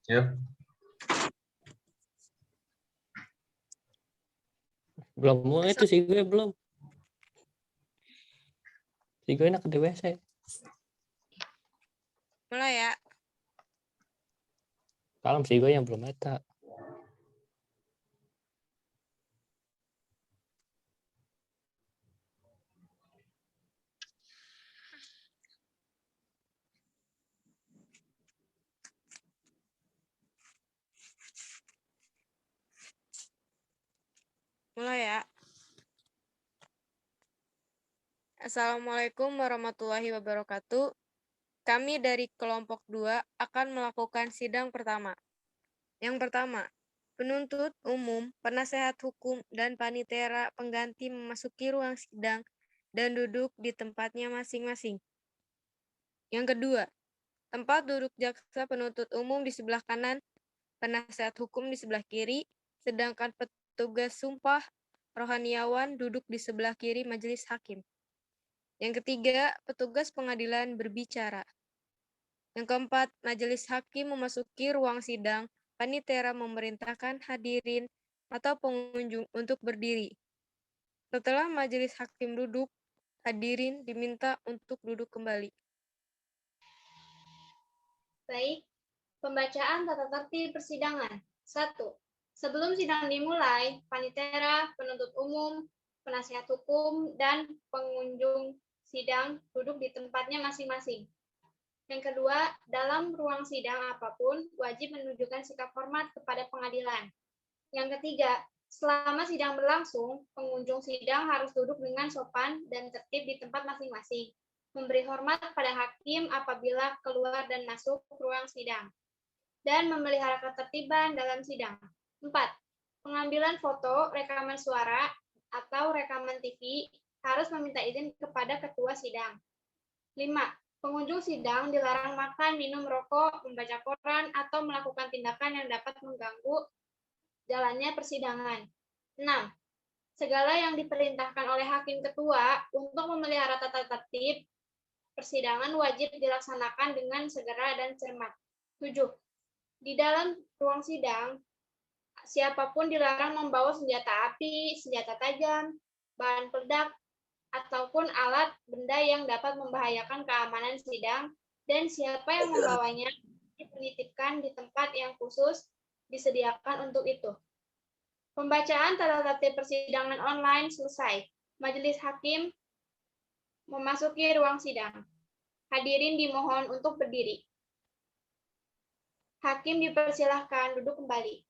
Yuk. Belum mulai itu sih gue belum. Si gue enak di WC. Mulai ya. Kalem sih gue yang belum meta. Mulai ya. Assalamualaikum warahmatullahi wabarakatuh. Kami dari kelompok 2 akan melakukan sidang pertama. Yang pertama, penuntut umum, penasehat hukum, dan panitera pengganti memasuki ruang sidang dan duduk di tempatnya masing-masing. Yang kedua, tempat duduk jaksa penuntut umum di sebelah kanan, penasehat hukum di sebelah kiri, sedangkan petugas sumpah rohaniawan duduk di sebelah kiri majelis hakim. Yang ketiga, petugas pengadilan berbicara. Yang keempat, majelis hakim memasuki ruang sidang, panitera memerintahkan hadirin atau pengunjung untuk berdiri. Setelah majelis hakim duduk, hadirin diminta untuk duduk kembali. Baik, pembacaan tata tertib persidangan. 1. Sebelum sidang dimulai, panitera, penuntut umum, penasihat hukum, dan pengunjung sidang duduk di tempatnya masing-masing. Yang kedua, dalam ruang sidang apapun, wajib menunjukkan sikap hormat kepada pengadilan. Yang ketiga, selama sidang berlangsung, pengunjung sidang harus duduk dengan sopan dan tertib di tempat masing-masing. Memberi hormat pada hakim apabila keluar dan masuk ruang sidang. Dan memelihara ketertiban dalam sidang. 4. Pengambilan foto, rekaman suara, atau rekaman TV harus meminta izin kepada ketua sidang. 5. Pengunjung sidang dilarang makan, minum rokok, membaca koran, atau melakukan tindakan yang dapat mengganggu jalannya persidangan. 6. Segala yang diperintahkan oleh hakim ketua untuk memelihara tata tertib persidangan wajib dilaksanakan dengan segera dan cermat. 7. Di dalam ruang sidang, siapapun dilarang membawa senjata api, senjata tajam, bahan peledak, ataupun alat benda yang dapat membahayakan keamanan sidang, dan siapa yang membawanya dititipkan di tempat yang khusus disediakan untuk itu. Pembacaan tata tertib persidangan online selesai. Majelis hakim memasuki ruang sidang. Hadirin dimohon untuk berdiri. Hakim dipersilahkan duduk kembali.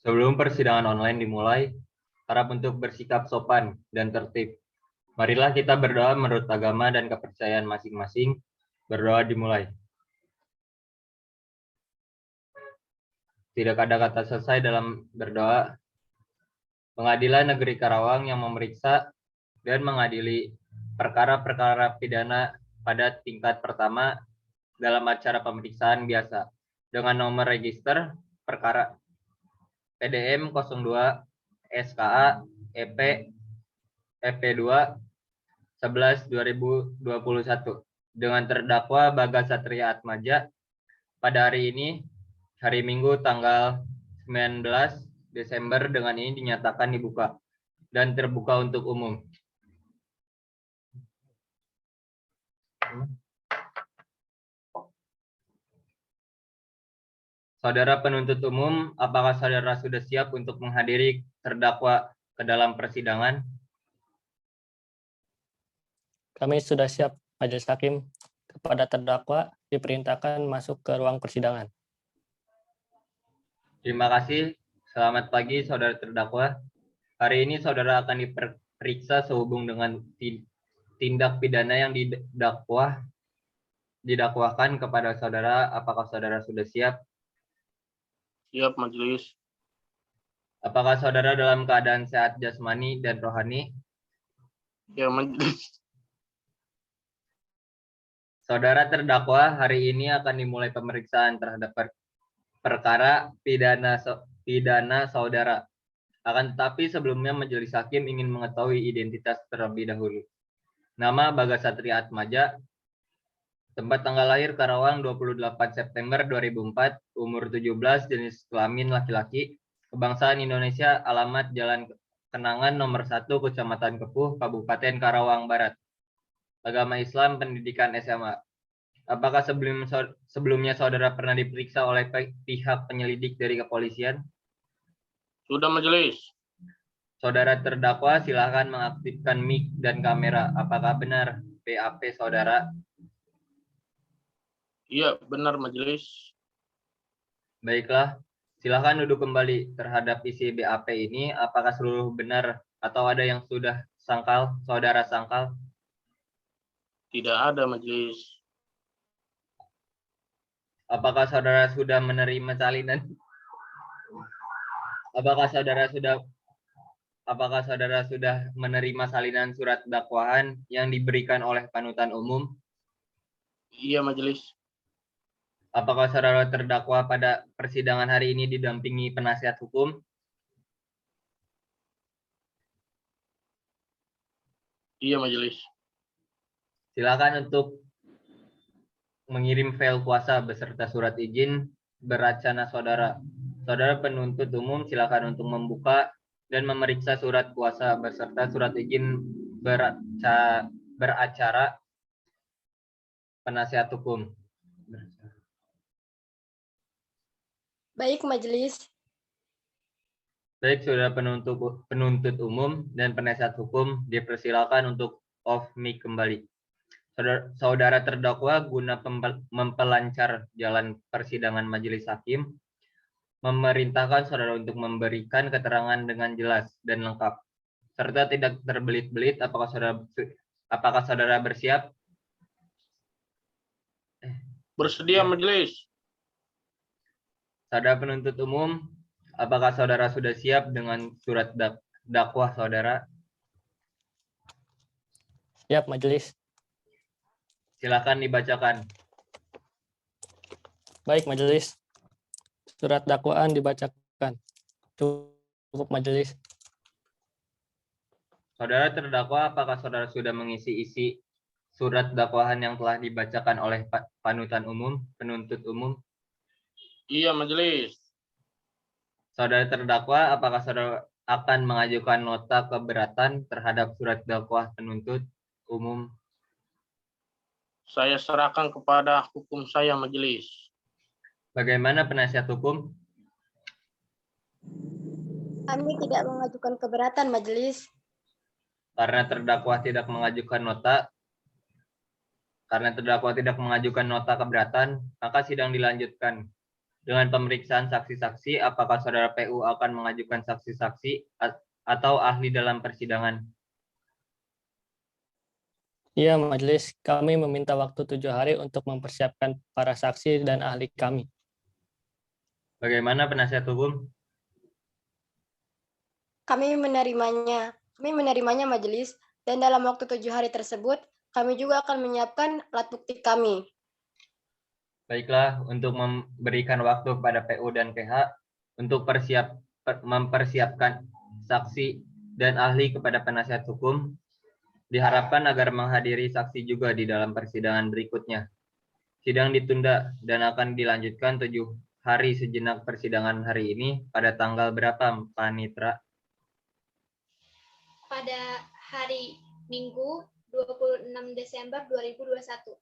Sebelum persidangan online dimulai, harap untuk bersikap sopan dan tertib. Marilah kita berdoa menurut agama dan kepercayaan masing-masing. Berdoa dimulai. Tidak ada kata selesai dalam berdoa. Pengadilan Negeri Karawang yang memeriksa dan mengadili perkara-perkara pidana pada tingkat pertama dalam acara pemeriksaan biasa dengan nomor register perkara PDM 02 SKA EP EP2 11 2021 dengan terdakwa Bagas Satria Atmaja pada hari ini, hari Minggu tanggal 19 Desember dengan ini dinyatakan dibuka dan terbuka untuk umum. Saudara penuntut umum, apakah saudara sudah siap untuk menghadiri terdakwa ke dalam persidangan? Kami sudah siap, majelis hakim. Kepada terdakwa diperintahkan masuk ke ruang persidangan. Terima kasih. Selamat pagi, saudara terdakwa. Hari ini saudara akan diperiksa sehubung dengan tindak pidana yang didakwakan kepada saudara. Apakah saudara sudah siap? Siap, majelis. Apakah saudara dalam keadaan sehat jasmani dan rohani? Ya, majelis. Saudara terdakwa, hari ini akan dimulai pemeriksaan terhadap perkara pidana saudara. Akan tetapi sebelumnya majelis hakim ingin mengetahui identitas terlebih dahulu. Nama Bagas Satria Atmaja. Tempat tanggal lahir Karawang 28 September 2004, umur 17, jenis kelamin laki-laki, kebangsaan Indonesia, alamat Jalan Kenangan nomor 1, Kecamatan Kepuh, Kabupaten Karawang Barat. Agama Islam, pendidikan SMA. Apakah sebelumnya saudara pernah diperiksa oleh pihak penyelidik dari kepolisian? Sudah majelis. Saudara terdakwa silakan mengaktifkan mic dan kamera. Apakah benar BAP saudara? Iya, benar majelis. Baiklah, silakan duduk kembali terhadap isi BAP ini. Apakah seluruh benar atau ada yang sudah sangkal, saudara sangkal? Tidak ada majelis. Apakah saudara sudah menerima salinan? Apakah saudara sudah menerima salinan surat dakwaan yang diberikan oleh panutan umum? Iya majelis. Apakah saudara terdakwa pada persidangan hari ini didampingi penasihat hukum? Iya majelis. Silakan untuk mengirim file kuasa beserta surat izin beracana saudara. Saudara penuntut umum silakan untuk membuka dan memeriksa surat kuasa beserta surat izin beracara penasihat hukum. Baik, majelis. Baik, saudara penuntut umum dan penasihat hukum dipersilakan untuk off mic kembali. Saudara terdakwa guna mempelancar jalan persidangan majelis hakim memerintahkan saudara untuk memberikan keterangan dengan jelas dan lengkap serta tidak terbelit-belit. Apakah saudara bersiap? Bersedia majelis. Saudara penuntut umum, apakah saudara sudah siap dengan surat dakwah saudara? Siap, majelis. Silakan dibacakan. Baik, majelis. Surat dakwaan dibacakan. Cukup, majelis. Saudara terdakwa, apakah saudara sudah mengisi isi surat dakwaan yang telah dibacakan oleh penuntut umum? Iya majelis. Saudara terdakwa, apakah saudara akan mengajukan nota keberatan terhadap surat dakwah penuntut umum? Saya serahkan kepada hukum saya majelis. Bagaimana penasihat hukum? Kami tidak mengajukan keberatan, majelis. Karena terdakwa tidak mengajukan nota keberatan, maka sidang dilanjutkan dengan pemeriksaan saksi-saksi. Apakah saudara PU akan mengajukan saksi-saksi atau ahli dalam persidangan? Iya, majelis. Kami meminta waktu 7 hari untuk mempersiapkan para saksi dan ahli kami. Bagaimana penasihat hukum? Kami menerimanya, majelis, dan dalam waktu 7 hari tersebut, kami juga akan menyiapkan alat bukti kami. Baiklah, untuk memberikan waktu kepada PU dan PH untuk mempersiapkan saksi dan ahli kepada penasihat hukum, diharapkan agar menghadiri saksi juga di dalam persidangan berikutnya. Sidang ditunda dan akan dilanjutkan 7 hari sejenak persidangan hari ini pada tanggal berapa, Panitra? Pada hari Minggu 26 Desember 2021.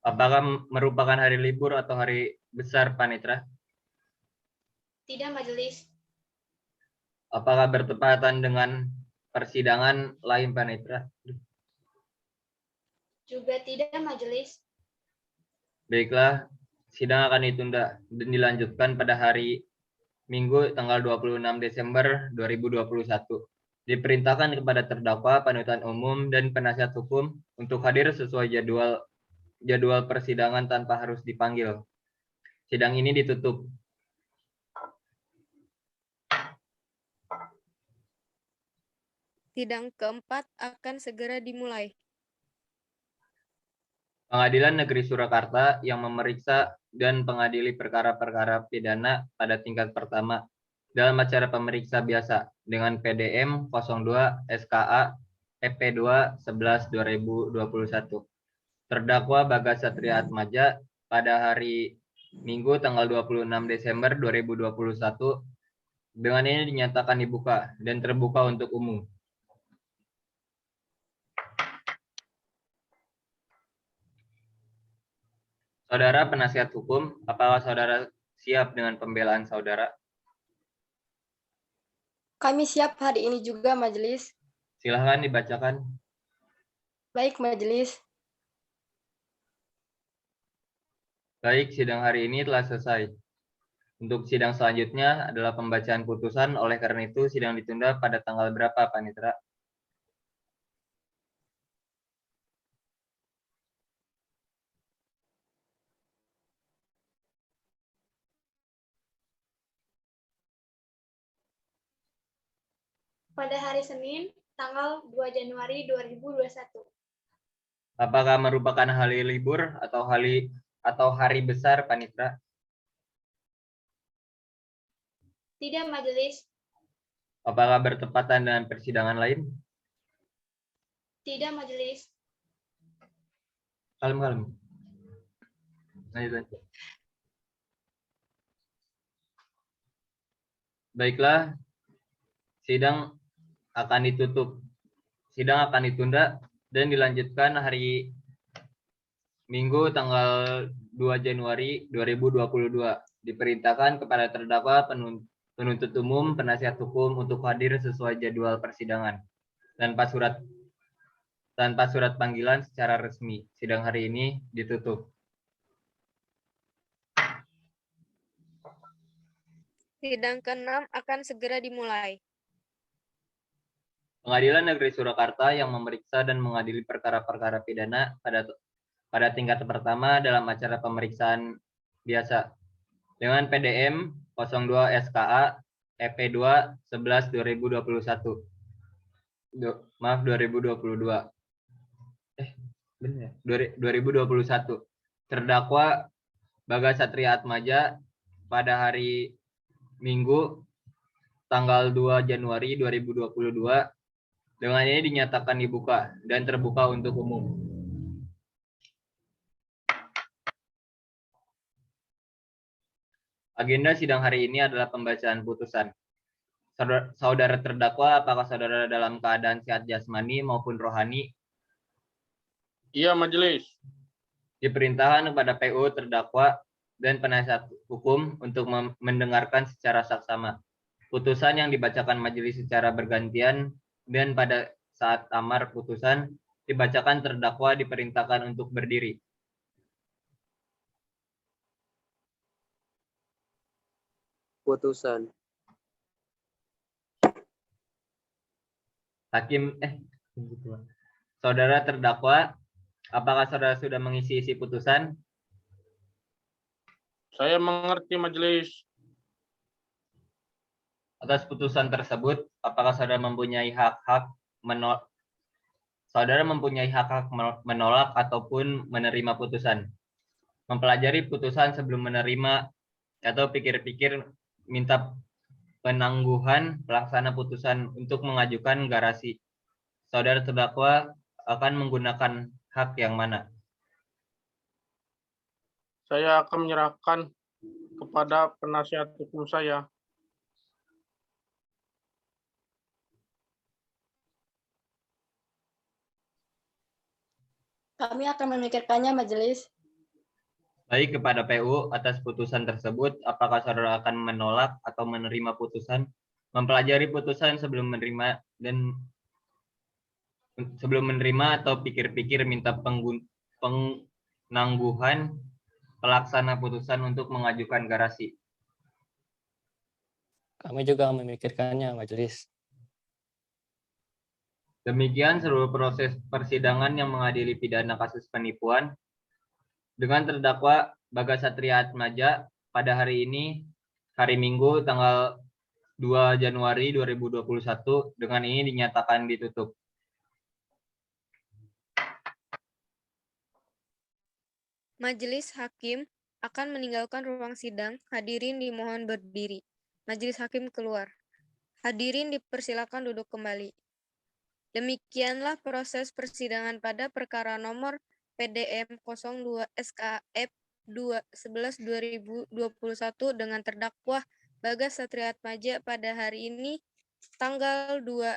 Apakah merupakan hari libur atau hari besar, Panitra? Tidak majelis. Apakah bertepatan dengan persidangan lain, Panitra? Juga tidak majelis. Baiklah, sidang akan ditunda dan dilanjutkan pada hari Minggu tanggal 26 Desember 2021. Diperintahkan kepada terdakwa, panutan umum, dan penasihat hukum untuk hadir sesuai jadwal persidangan tanpa harus dipanggil. Sidang ini ditutup. Sidang keempat akan segera dimulai. Pengadilan Negeri Surakarta yang memeriksa dan mengadili perkara-perkara pidana pada tingkat pertama dalam acara pemeriksa biasa dengan PDM 02 SKA EP 2 11 2021. Terdakwa Bagas Satria Atmaja pada hari Minggu tanggal 26 Desember 2021 dengan ini dinyatakan dibuka dan terbuka untuk umum. Saudara penasihat hukum, apakah saudara siap dengan pembelaan saudara? Kami siap hari ini juga, Majelis. Silahkan dibacakan. Baik, Majelis. Baik, sidang hari ini telah selesai. Untuk sidang selanjutnya adalah pembacaan putusan, oleh karena itu sidang ditunda pada tanggal berapa, Panitera? Pada hari Senin, tanggal 2 Januari 2021. Apakah merupakan hari libur atau hari besar, Panitera? Tidak, Majelis. Apakah bertepatan dengan persidangan lain? Tidak, Majelis. Kalem. Lanjut. Baiklah, sidang akan ditutup. Sidang akan ditunda dan dilanjutkan hari Minggu tanggal 2 Januari 2022. Diperintahkan kepada terdakwa, penuntut umum, penasihat hukum untuk hadir sesuai jadwal persidangan tanpa surat panggilan secara resmi. Sidang hari ini ditutup. Sidang ke-6 akan segera dimulai. Pengadilan Negeri Surakarta yang memeriksa dan mengadili perkara-perkara pidana pada tingkat pertama dalam acara pemeriksaan biasa dengan PDM 02 SKA EP 2 11 2021. Maaf 2022. Benar ya? 2021. Terdakwa Bagas Satria Atmaja pada hari Minggu tanggal 2 Januari 2022 dengan ini dinyatakan dibuka dan terbuka untuk umum. Agenda sidang hari ini adalah pembacaan putusan. Saudara terdakwa, apakah saudara dalam keadaan sehat jasmani maupun rohani? Iya, Majelis. Diperintahkan kepada PU terdakwa dan penasihat hukum untuk mendengarkan secara saksama putusan yang dibacakan majelis secara bergantian, dan pada saat amar putusan dibacakan terdakwa diperintahkan untuk berdiri. Putusan. Saudara terdakwa, apakah saudara sudah mengisi isi putusan? Saya mengerti, Majelis. Atas putusan tersebut, apakah saudara mempunyai hak-hak menolak ataupun menerima putusan? Mempelajari putusan sebelum menerima atau pikir-pikir minta penangguhan pelaksana putusan untuk mengajukan garasi. Saudara terdakwa akan menggunakan hak yang mana? Saya akan menyerahkan kepada penasihat hukum saya. Kami akan memikirkannya, Majelis. Baik, kepada PU atas putusan tersebut, apakah saudara akan menolak atau menerima putusan? Mempelajari putusan sebelum menerima atau pikir-pikir minta penangguhan pelaksana putusan untuk mengajukan garasi. Kami juga memikirkannya, Majelis. Demikian seluruh proses persidangan yang mengadili pidana kasus penipuan dengan terdakwa Bagas Satria Atmaja pada hari ini, hari Minggu tanggal 2 Januari 2021, dengan ini dinyatakan ditutup. Majelis Hakim akan meninggalkan ruang sidang. Hadirin dimohon berdiri. Majelis Hakim keluar. Hadirin dipersilakan duduk kembali. Demikianlah proses persidangan pada perkara nomor PDM 02 SKF 11/2021 dengan terdakwa Bagas Satriatmaja pada hari ini tanggal 2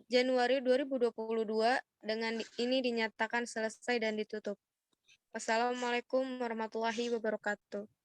Januari 2022 dengan ini dinyatakan selesai dan ditutup. Wassalamualaikum warahmatullahi wabarakatuh.